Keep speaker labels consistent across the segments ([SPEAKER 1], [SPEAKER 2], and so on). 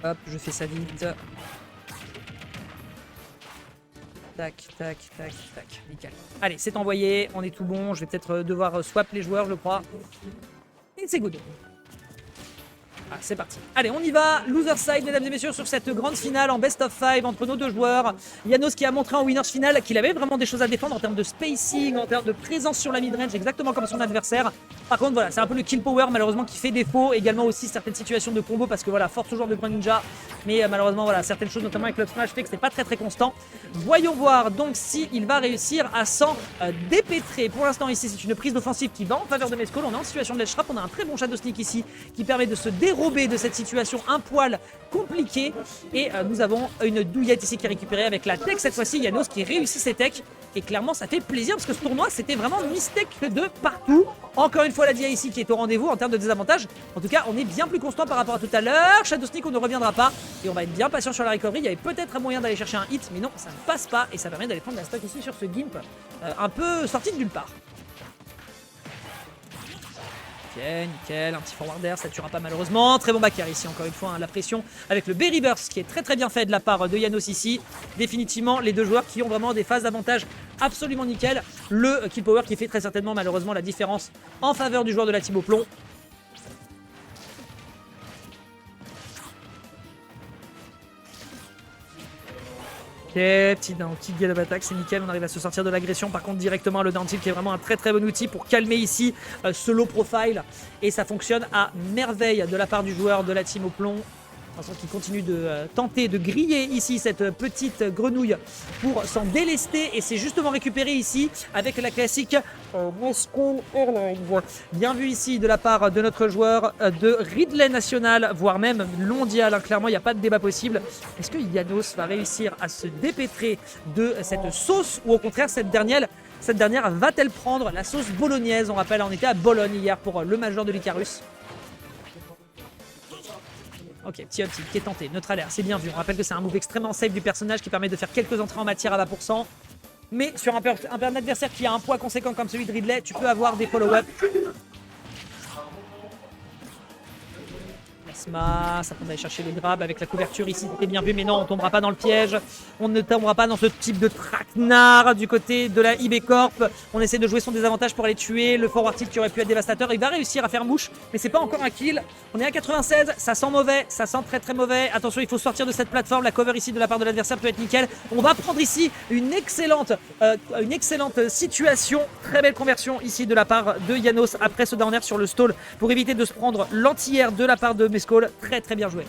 [SPEAKER 1] Hop, je fais ça vite. Tac, tac, tac, tac. Nickel. Allez, c'est envoyé. On est tout bon. Je vais peut-être devoir swap les joueurs, je crois. Et c'est good. Ah, c'est parti. Allez, on y va. Loser side, mesdames et messieurs, sur cette grande finale en best of 5 entre nos deux joueurs. Janos qui a montré en winners final qu'il avait vraiment des choses à défendre en termes de spacing, en termes de présence sur la mid-range, exactement comme son adversaire. Par contre, voilà, c'est un peu le kill power, malheureusement, qui fait défaut. Également aussi certaines situations de combo parce que voilà, force au joueur de Point Ninja. Mais malheureusement, voilà, certaines choses, notamment avec le smash, fait que c'est pas très constant. Voyons voir donc s'il va réussir à s'en dépêtrer. Pour l'instant, ici, c'est une prise d'offensive qui va en faveur de Mescol. On est en situation de ledge trap. On a un très bon Shadow Sneak ici qui permet de se dérober de cette situation un poil compliquée. Et nous avons une douillette ici qui est récupérée avec la tech cette fois-ci. Janos qui réussit ses techs. Et clairement, ça fait plaisir parce que ce tournoi, c'était vraiment mistake de partout. Encore une fois, la DIA ici qui est au rendez-vous en termes de désavantage. En tout cas, on est bien plus constant par rapport à tout à l'heure. Shadow Sneak, on ne reviendra pas. Et on va être bien patient sur la recovery. Il y avait peut-être un moyen d'aller chercher un hit, mais non, ça ne passe pas. Et ça permet d'aller prendre la stock ici sur ce Gimp. Un peu sorti de nulle part. Ok, nickel, un petit forward air, ça ne tuera pas malheureusement. Très bon back air ici, encore une fois, hein, la pression avec le Berry Burst qui est très bien fait de la part de Janos ici. Définitivement, les deux joueurs qui ont vraiment des phases d'avantage absolument nickel. Le kill power qui fait très certainement malheureusement la différence en faveur du joueur de la team au plomb. Ok, petit get of attack, c'est nickel, on arrive à se sortir de l'agression. Par contre, directement le down tilt qui est vraiment un très bon outil pour calmer ici ce low profile. Et ça fonctionne à merveille de la part du joueur de la team au plomb. Qui continue de tenter de griller ici cette petite grenouille pour s'en délester. Et c'est justement récupéré ici avec la classique Mescol Airlines. Bien vu ici de la part de notre joueur de Ridley National, voire même mondial. Hein. Clairement, il n'y a pas de débat possible. Est-ce que Janos va réussir à se dépêtrer de cette sauce ou au contraire cette dernière va-t-elle prendre la sauce bolognaise? On rappelle, on était à Bologne hier pour le Major de l'Icarus. Ok, petit up qui est tenté, neutral air, c'est bien vu. On rappelle que c'est un move extrêmement safe du personnage qui permet de faire quelques entrées en matière à 20%. Mais sur un adversaire qui a un poids conséquent comme celui de Ridley, tu peux avoir des follow-up. Plasma, ça peut aller chercher le grab avec la couverture ici, c'était bien vu, mais non, on ne tombera pas dans le piège. On ne tombera pas dans ce type de traquenard du côté de la IB Corp. On essaie de jouer son désavantage pour aller tuer. Le forward tilt qui aurait pu être dévastateur, il va réussir à faire mouche, mais c'est pas encore un kill. On est à 96, ça sent mauvais, ça sent très mauvais. Attention, il faut sortir de cette plateforme. La cover ici de la part de l'adversaire peut être nickel. On va prendre ici une excellente situation. Très belle conversion ici de la part de Janos après ce down air sur le stall pour éviter de se prendre l'anti-air de la part de Mescol. Très bien joué.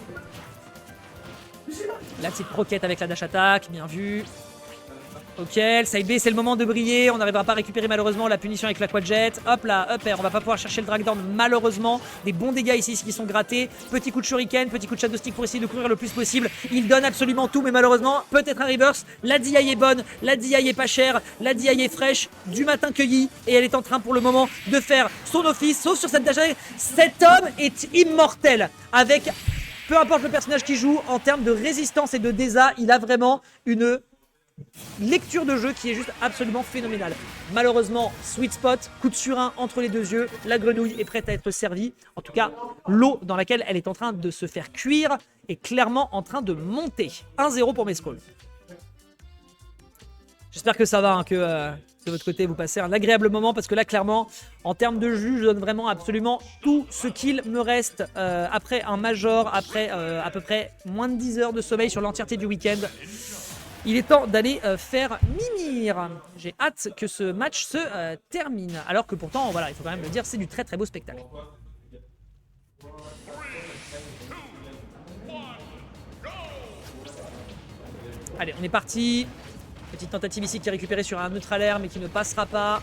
[SPEAKER 1] La petite croquette avec la dash attack, bien vu. Ok, le side B, c'est le moment de briller. On n'arrivera pas à récupérer malheureusement la punition avec l'Aqua Jet. Hop là, up air, on va pas pouvoir chercher le drag down malheureusement. Des bons dégâts ici qui sont grattés. Petit coup de shuriken, petit coup de shadow stick pour essayer de courir le plus possible. Il donne absolument tout, mais malheureusement, peut-être un reverse. La DI est bonne, la DI est pas chère, la DI est fraîche, du matin cueillie. Et elle est en train pour le moment de faire son office, sauf sur cette dash. Cet homme est immortel. Avec, peu importe le personnage qui joue, en termes de résistance et de désa, il a vraiment une lecture de jeu qui est juste absolument phénoménale. Malheureusement, sweet spot, coup de surin entre les deux yeux, la grenouille est prête à être servie. En tout cas, l'eau dans laquelle elle est en train de se faire cuire est clairement en train de monter. 1-0 pour Mescol. J'espère que ça va, hein, que de votre côté vous passez un agréable moment parce que là clairement en termes de jus je donne vraiment absolument tout ce qu'il me reste après un major, après à peu près moins de 10 heures de sommeil sur l'entièreté du week-end. Il est temps d'aller faire mimir. J'ai hâte que ce match se termine. Alors que pourtant, voilà, il faut quand même le dire, c'est du très beau spectacle. Allez, on est parti. Petite tentative ici qui est récupérée sur un neutral air mais qui ne passera pas.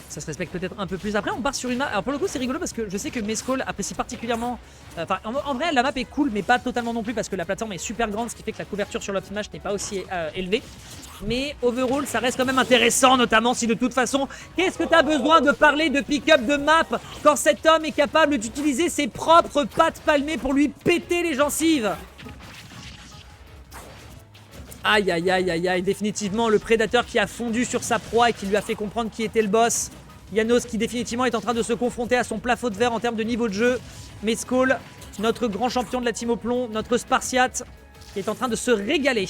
[SPEAKER 1] Ça se respecte peut-être un peu plus. Après, on part sur une map. Alors, pour le coup, c'est rigolo parce que je sais que Mescol apprécie particulièrement. Enfin, en vrai, la map est cool, mais pas totalement non plus parce que la plateforme est super grande, ce qui fait que la couverture sur l'op smash n'est pas aussi élevée. Mais overall, ça reste quand même intéressant, notamment si de toute façon, qu'est-ce que tu as besoin de parler de pick-up de map quand cet homme est capable d'utiliser ses propres pattes palmées pour lui péter les gencives? Aïe, définitivement le prédateur qui a fondu sur sa proie et qui lui a fait comprendre qui était le boss. Janos qui définitivement est en train de se confronter à son plafond de verre en termes de niveau de jeu. Mescol notre grand champion de la team au plomb, notre Spartiate, qui est en train de se régaler.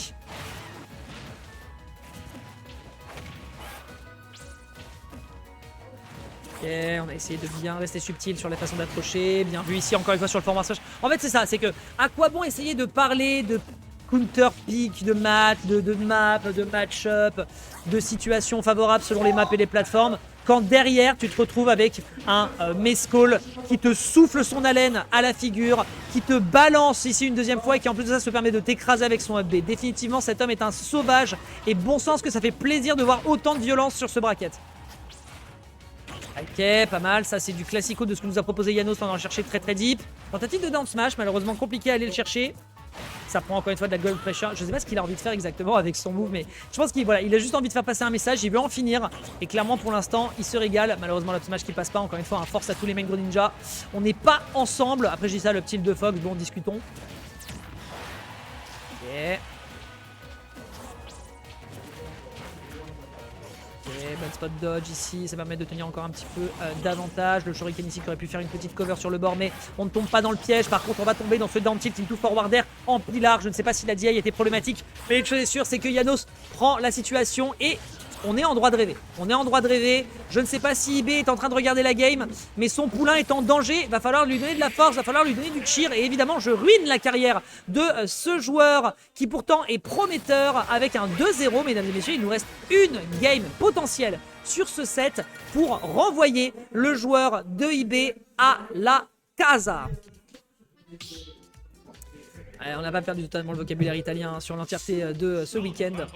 [SPEAKER 1] Ok, on a essayé de bien rester subtil sur la façon d'approcher. Bien vu ici, encore une fois, sur le format smash. En fait, c'est ça, c'est que à quoi bon essayer de parler de counter-pick, de maths, de map, de match-up, de situations favorables selon les maps et les plateformes, quand derrière, tu te retrouves avec un Mescall qui te souffle son haleine à la figure, qui te balance ici une deuxième fois et qui en plus de ça se permet de t'écraser avec son up B. Définitivement, cet homme est un sauvage et bon sens que ça fait plaisir de voir autant de violence sur ce bracket. Ok, pas mal. Ça, c'est du classico de ce que nous a proposé Janos pendant le chercher très deep. Tentative de down smash, malheureusement compliqué à aller le chercher. Ça prend encore une fois de la gold pressure. Je sais pas ce qu'il a envie de faire exactement avec son move, mais je pense qu'il voilà, il a juste envie de faire passer un message. Il veut en finir. Et clairement, pour l'instant, il se régale. Malheureusement, le smash qui passe pas. Encore une fois, un force à tous les main Greninja. On n'est pas ensemble. Après, je dis ça, le petit de Fox. Bon, discutons. Ok. Ok, bonne spot dodge ici, ça permet de tenir encore un petit peu d'avantage. Le Shuriken ici qui aurait pu faire une petite cover sur le bord, mais on ne tombe pas dans le piège. Par contre, on va tomber dans ce down tilt into forward air en pilar. Je ne sais pas si la DI était problématique, mais une chose est sûre, c'est que Janos prend la situation et on est en droit de rêver. On est en droit de rêver. Je ne sais pas si IB est en train de regarder la game, mais son poulain est en danger. Va falloir lui donner de la force, va falloir lui donner du cheer. Et évidemment, je ruine la carrière de ce joueur qui pourtant est prometteur avec un 2-0. Mesdames et messieurs, il nous reste une game potentielle sur ce set pour renvoyer le joueur de IB à la casa. On n'a pas perdu totalement le vocabulaire italien sur l'entièreté de ce week-end.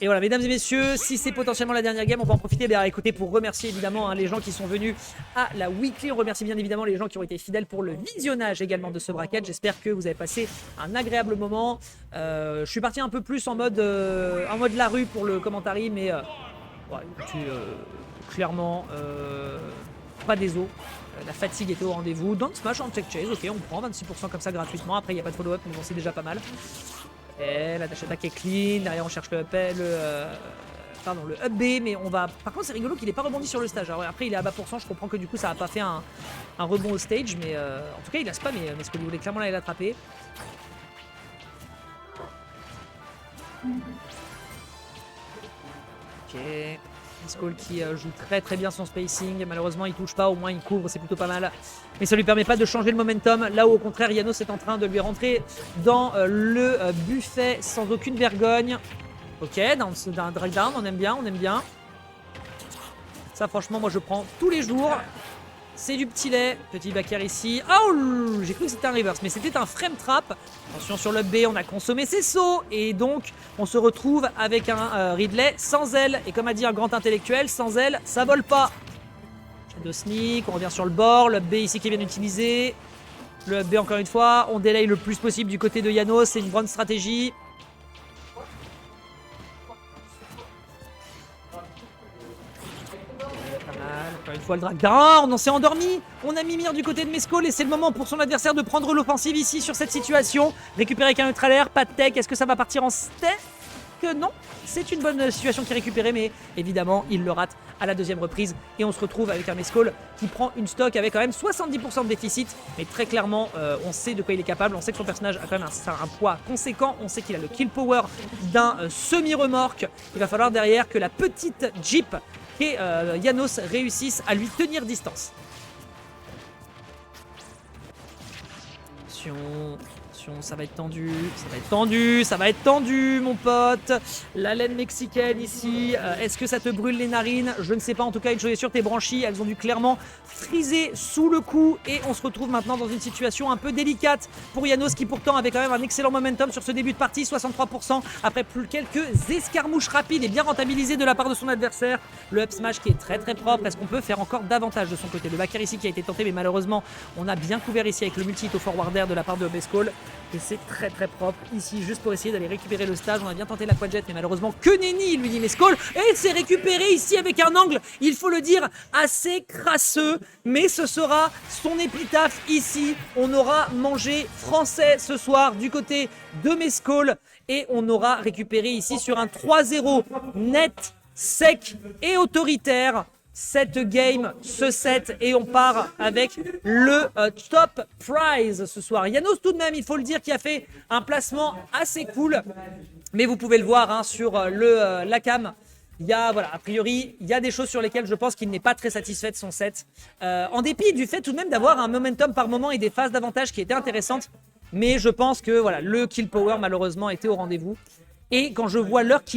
[SPEAKER 1] Et voilà, mesdames et messieurs, si c'est potentiellement la dernière game, on va en profiter écoutez, pour remercier évidemment les gens qui sont venus à la weekly. On remercie bien évidemment les gens qui ont été fidèles pour le visionnage également de ce bracket. J'espère que vous avez passé un agréable moment. Je suis parti un peu plus en mode la rue pour le commentary, mais ouais, clairement, pas des os. La fatigue était au rendez-vous. Don't smash en check chase, ok, on prend 26% comme ça gratuitement. Après, il n'y a pas de follow-up, mais bon, c'est déjà pas mal. Et la dash attack est clean, derrière on cherche le up B, mais on va... Par contre c'est rigolo qu'il n'ait pas rebondi sur le stage. Alors, après il est à bas pourcent, je comprends que du coup ça n'a pas fait un rebond au stage, mais en tout cas il a spammé, mais ce qu'il voulait clairement aller l'attraper. Ok, Mescall qui joue très bien son spacing, malheureusement il touche pas, au moins il couvre, c'est plutôt pas mal. Mais ça lui permet pas de changer le momentum, là où au contraire Janos est en train de lui rentrer dans le buffet sans aucune vergogne. Ok, dans un drag down, on aime bien. Ça franchement moi je prends tous les jours. C'est du petit lait, petit backer ici. Oh, j'ai cru que c'était un reverse, mais c'était un frame trap. Attention sur le B, on a consommé ses sauts. Et donc, on se retrouve avec un Ridley sans aile. Et comme a dit un grand intellectuel, sans aile, ça vole pas. De sneak, on revient sur le bord. Le B ici qui est bien utilisé. Le B encore une fois, on délaye le plus possible du côté de Janos. C'est une bonne stratégie. Encore une fois le drag down, on s'est endormi. On a Mimir du côté de Mescall et c'est le moment pour son adversaire de prendre l'offensive ici sur cette situation. Récupérer avec un neutral air, pas de tech, est-ce que ça va partir en steak? Non, c'est une bonne situation qui est récupérée, mais évidemment il le rate à la deuxième reprise et on se retrouve avec un Mescall qui prend une stock avec quand même 70% de déficit, mais très clairement on sait de quoi il est capable, on sait que son personnage a quand même un poids conséquent, on sait qu'il a le kill power d'un semi-remorque. Il va falloir derrière que la petite Jeep et Janos réussissent à lui tenir distance. Attention, ça va être tendu, ça va être tendu mon pote. La laine mexicaine ici, est-ce que ça te brûle les narines? Je ne sais pas, en tout cas une chose est sûre, tes branchies, elles ont dû clairement friser sous le coup et on se retrouve maintenant dans une situation un peu délicate pour Janos qui pourtant avait quand même un excellent momentum sur ce début de partie, 63% après plus quelques escarmouches rapides et bien rentabilisées de la part de son adversaire. Le up smash qui est très propre, est-ce qu'on peut faire encore davantage de son côté? Le backer ici qui a été tenté mais malheureusement on a bien couvert ici avec le multi-hit au forward air de la part de Mescall. Et c'est très propre ici, juste pour essayer d'aller récupérer le stage. On a bien tenté la quadjet, mais malheureusement que nenni, lui dit Mescall. Et c'est récupéré ici avec un angle, il faut le dire, assez crasseux. Mais ce sera son épitaphe ici. On aura mangé français ce soir du côté de Mescall. Et on aura récupéré ici sur un 3-0 net, sec et autoritaire cette game, ce set, et on part avec le top prize ce soir. Yanos tout de même, il faut le dire, qui a fait un placement assez cool, mais vous pouvez le voir hein, sur la cam. Il y a, voilà, a priori, il y a des choses sur lesquelles je pense qu'il n'est pas très satisfait de son set. En dépit du fait tout de même d'avoir un momentum par moment et des phases d'avantage qui étaient intéressantes. Mais je pense que voilà, le kill power malheureusement était au rendez-vous. Et quand je vois l'heure qu'il est,